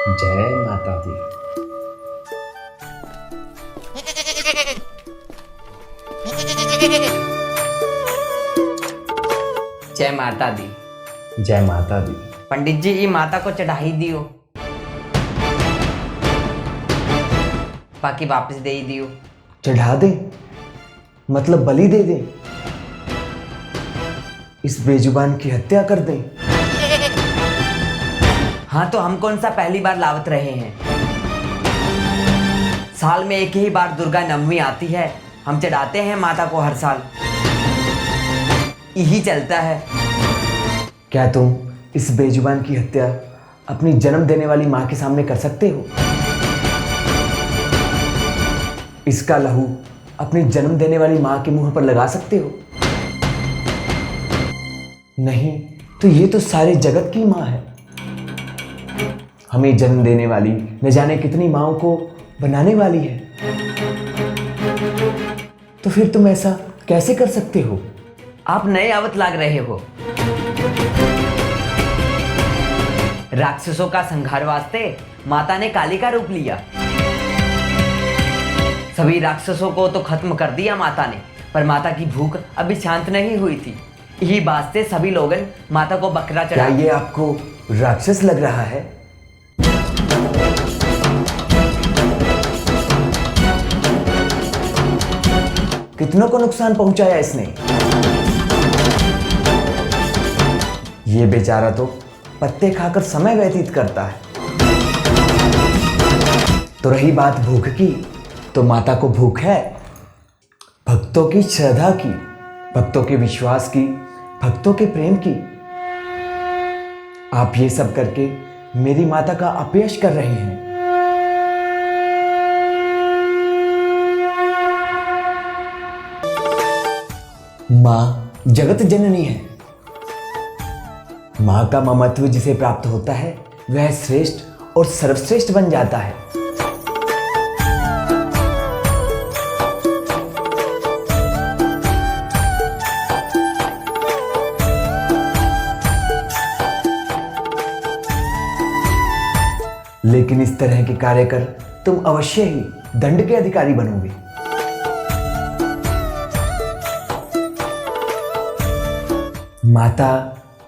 जय माता दी। जय माता दी। जय माता दी। पंडित जी ये माता को चढ़ाई दियो, बाकी वापस दे ही दियो। चढ़ा दे मतलब बलि दे दे, इस बेजुबान की हत्या कर दे। हाँ तो हम कौन सा पहली बार लावत रहे हैं, साल में एक ही बार दुर्गा नवमी आती है, हम चढ़ाते हैं माता को हर साल, यही चलता है। क्या तुम इस बेजुबान की हत्या अपनी जन्म देने वाली मां के सामने कर सकते हो? इसका लहू अपनी जन्म देने वाली मां के मुंह पर लगा सकते हो? नहीं तो ये तो सारे जगत की मां है, हमें जन्म देने वाली, न जाने कितनी माँओं को बनाने वाली है। तो फिर तुम ऐसा कैसे कर सकते हो? आप नए आवत लाग रहे हो। राक्षसों का संहार वास्ते माता ने काली का रूप लिया, सभी राक्षसों को तो खत्म कर दिया माता ने, पर माता की भूख अभी शांत नहीं हुई थी, यही बात से सभी लोगन माता को बकरा क्या चढ़ा। ये आपको राक्षस लग रहा है? कितनों को नुकसान पहुंचाया इसने? ये बेचारा तो पत्ते खाकर समय व्यतीत करता है। तो रही बात भूख की, तो माता को भूख है भक्तों की श्रद्धा की, भक्तों के विश्वास की, भक्तों के प्रेम की। आप ये सब करके मेरी माता का अपयश कर रहे हैं। मां जगत जननी है, मां का ममत्व जिसे प्राप्त होता है वह श्रेष्ठ और सर्वश्रेष्ठ बन जाता है। लेकिन इस तरह के कार्य कर तुम अवश्य ही दंड के अधिकारी बनोगे। माता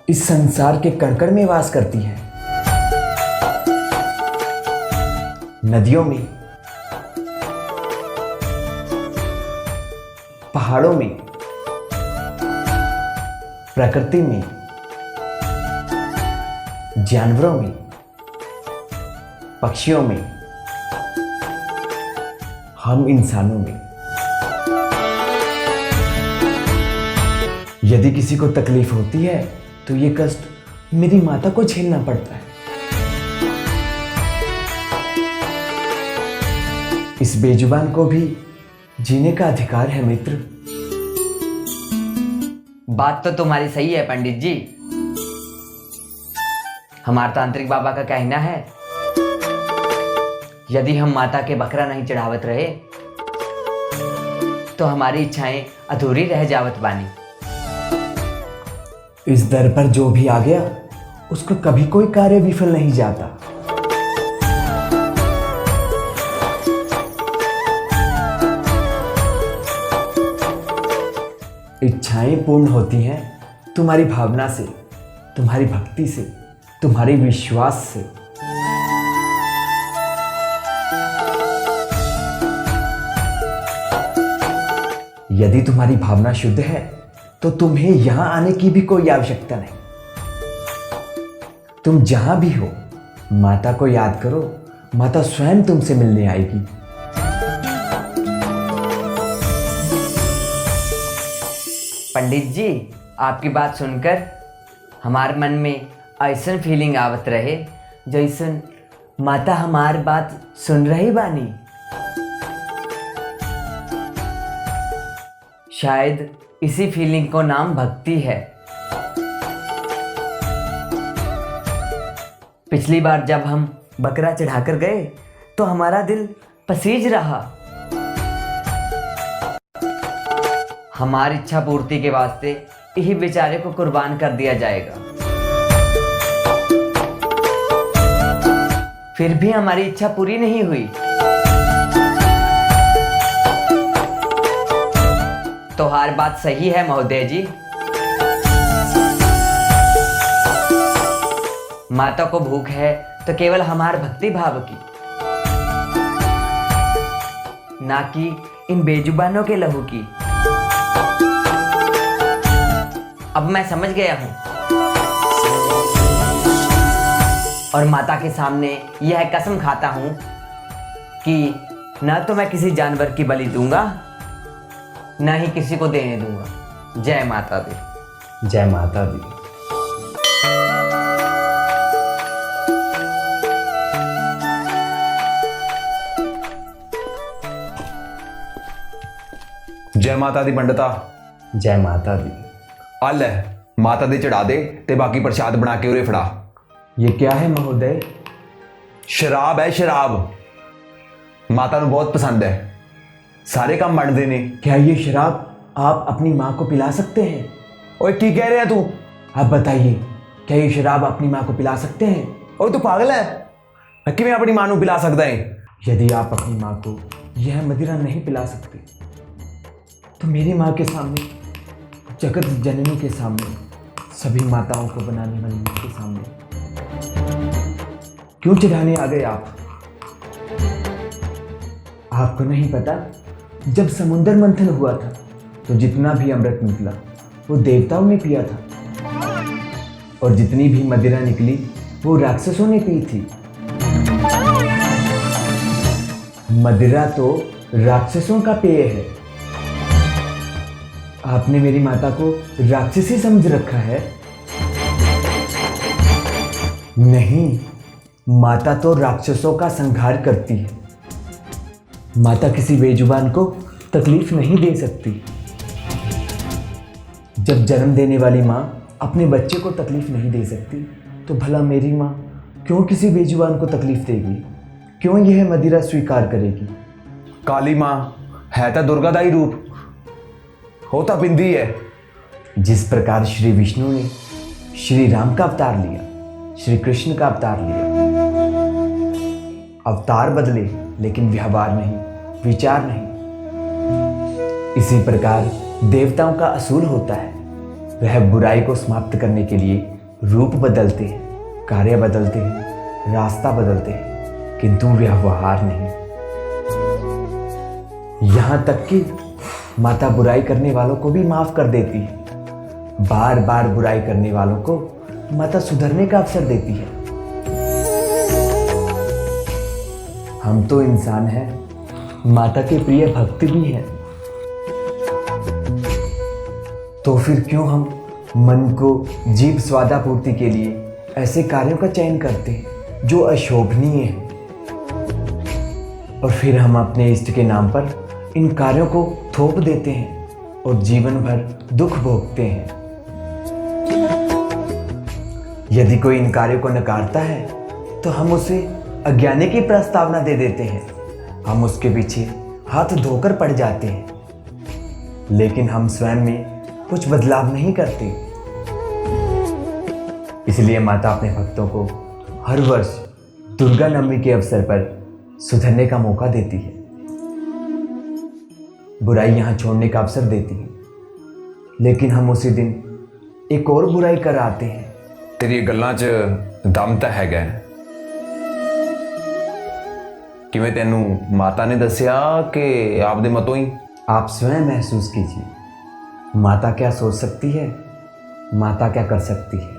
इस संसार के कण-कण में वास करती है, नदियों में, पहाड़ों में, प्रकृति में, जानवरों में, पक्षियों में, हम इंसानों में। यदि किसी को तकलीफ होती है तो ये कष्ट मेरी माता को झेलना पड़ता है। इस बेजुबान को भी जीने का अधिकार है मित्र। बात तो तुम्हारी सही है पंडित जी, हमारा तांत्रिक बाबा का कहना है यदि हम माता के बकरा नहीं चढ़ावत रहे तो हमारी इच्छाएं अधूरी रह जावत बानी। इस दर पर जो भी आ गया उसको कभी कोई कार्य विफल नहीं जाता। इच्छाएं पूर्ण होती हैं तुम्हारी भावना से, तुम्हारी भक्ति से, तुम्हारे विश्वास से। यदि तुम्हारी भावना शुद्ध है तो तुम्हें यहां आने की भी कोई आवश्यकता नहीं। तुम जहां भी हो माता को याद करो, माता स्वयं तुमसे मिलने आएगी। पंडित जी आपकी बात सुनकर हमारे मन में ऐसन फीलिंग आवत रहे जैसन माता हमारी बात सुन रही बानी। शायद इसी फीलिंग को नाम भक्ति है। पिछली बार जब हम बकरा चढ़ाकर गए तो हमारा दिल पसीज रहा। हमारी इच्छा पूर्ति के वास्ते यही बेचारे को कुर्बान कर दिया जाएगा। फिर भी हमारी इच्छा पूरी नहीं हुई। तो हर बात सही है महोदय जी। माता को भूख है तो केवल हमारे भक्ति भाव की, ना कि इन बेजुबानों के लहू की। अब मैं समझ गया हूं और माता के सामने यह कसम खाता हूं कि ना तो मैं किसी जानवर की बलि दूंगा, ना ही किसी को देने दूंगा। जय माता दी। जय माता दी। जय माता दी पंडिता। जय माता दी। आ ले माता दे चढ़ा दे ते बाकी प्रसाद बना के उरे फड़ा। ये क्या है महोदय? शराब है, शराब। माता ਨੂੰ बहुत पसंद है, सारे काम बंट देने। क्या ये शराब आप अपनी माँ को पिला सकते हैं? ओए की कह रहे हैं तू? आप बताइए, क्या ये शराब अपनी माँ को पिला सकते हैं? ओए तू पागल है? मैं किवें अपनी मां ਨੂੰ पिला सकदा है? यदि आप अपनी माँ को यह मदिरा नहीं पिला सकते तो मेरी माँ के सामने, जगत जननी के सामने, सभी माताओं को बनाने वाली माँ के सामने क्यों चढ़ाने आ गए आप? आपको नहीं पता, जब समुद्र मंथन हुआ था तो जितना भी अमृत निकला वो देवताओं ने पिया था, और जितनी भी मदिरा निकली वो राक्षसों ने पी थी। मदिरा तो राक्षसों का पेय है। आपने मेरी माता को राक्षसी समझ रखा है। नहीं, माता तो राक्षसों का संहार करती है। माता किसी बेजुबान को तकलीफ नहीं दे सकती। जब जन्म देने वाली माँ अपने बच्चे को तकलीफ नहीं दे सकती तो भला मेरी माँ क्यों किसी बेजुबान को तकलीफ देगी? क्यों यह मदिरा स्वीकार करेगी? काली मां है तो दुर्गा दा ही रूप, होता पिंदी है। जिस प्रकार श्री विष्णु ने श्री राम का अवतार लिया, श्री कृष्ण का अवतार लिया, अवतार बदले लेकिन व्यवहार नहीं, विचार नहीं। इसी प्रकार देवताओं का असूल होता है, वह बुराई को समाप्त करने के लिए रूप बदलते हैं, कार्य बदलते हैं, रास्ता बदलते हैं, किंतु व्यवहार नहीं। यहां तक कि माता बुराई करने वालों को भी माफ कर देती है। बार बार बुराई करने वालों को माता सुधरने का अवसर देती है। हम तो इंसान हैं, माता के प्रिय भक्त भी हैं। तो फिर क्यों हम मन को जीव स्वादापूर्ति के लिए ऐसे कार्यों का चयन करते हैं जो अशोभनीय है, और फिर हम अपने इष्ट के नाम पर इन कार्यों को थोप देते हैं और जीवन भर दुख भोगते हैं। यदि कोई इन कार्यों को नकारता है तो हम उसे अज्ञानी की प्रस्तावना दे देते हैं। हम उसके पीछे हाथ धोकर पड़ जाते हैं, लेकिन हम स्वयं में कुछ बदलाव नहीं करते। इसलिए माता अपने भक्तों को हर वर्ष दुर्गा नवमी के अवसर पर सुधरने का मौका देती है, बुराई यहाँ छोड़ने का अवसर देती है, लेकिन हम उसी दिन एक और बुराई कर आते हैं। तेरी गल्लां 'ਚ दम ਤਾਂ ਹੈਗਾ। किवें तेनू माता ने दस्या कि आपदे मतों ही? आप स्वयं महसूस कीजिए, माता क्या सोच सकती है, माता क्या कर सकती है।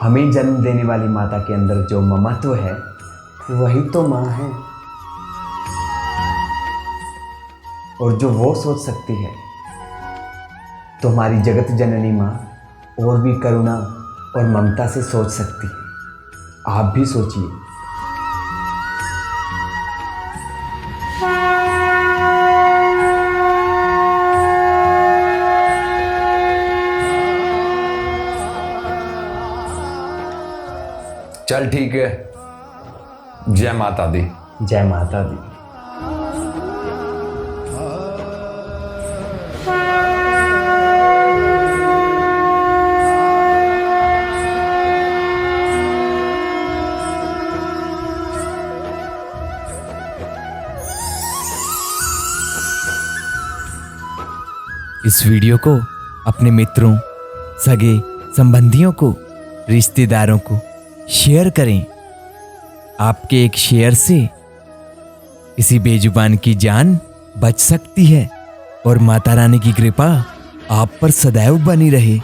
हमें जन्म देने वाली माता के अंदर जो ममत्व है वही तो माँ है, और जो वो सोच सकती है तो हमारी जगत जननी माँ और भी करुणा और ममता से सोच सकती है। आप भी सोचिए। चल ठीक है। जय माता दी। जय माता दी। इस वीडियो को अपने मित्रों, सगे संबंधियों को, रिश्तेदारों को शेयर करें। आपके एक शेयर से किसी बेजुबान की जान बच सकती है और माता रानी की कृपा आप पर सदैव बनी रहे।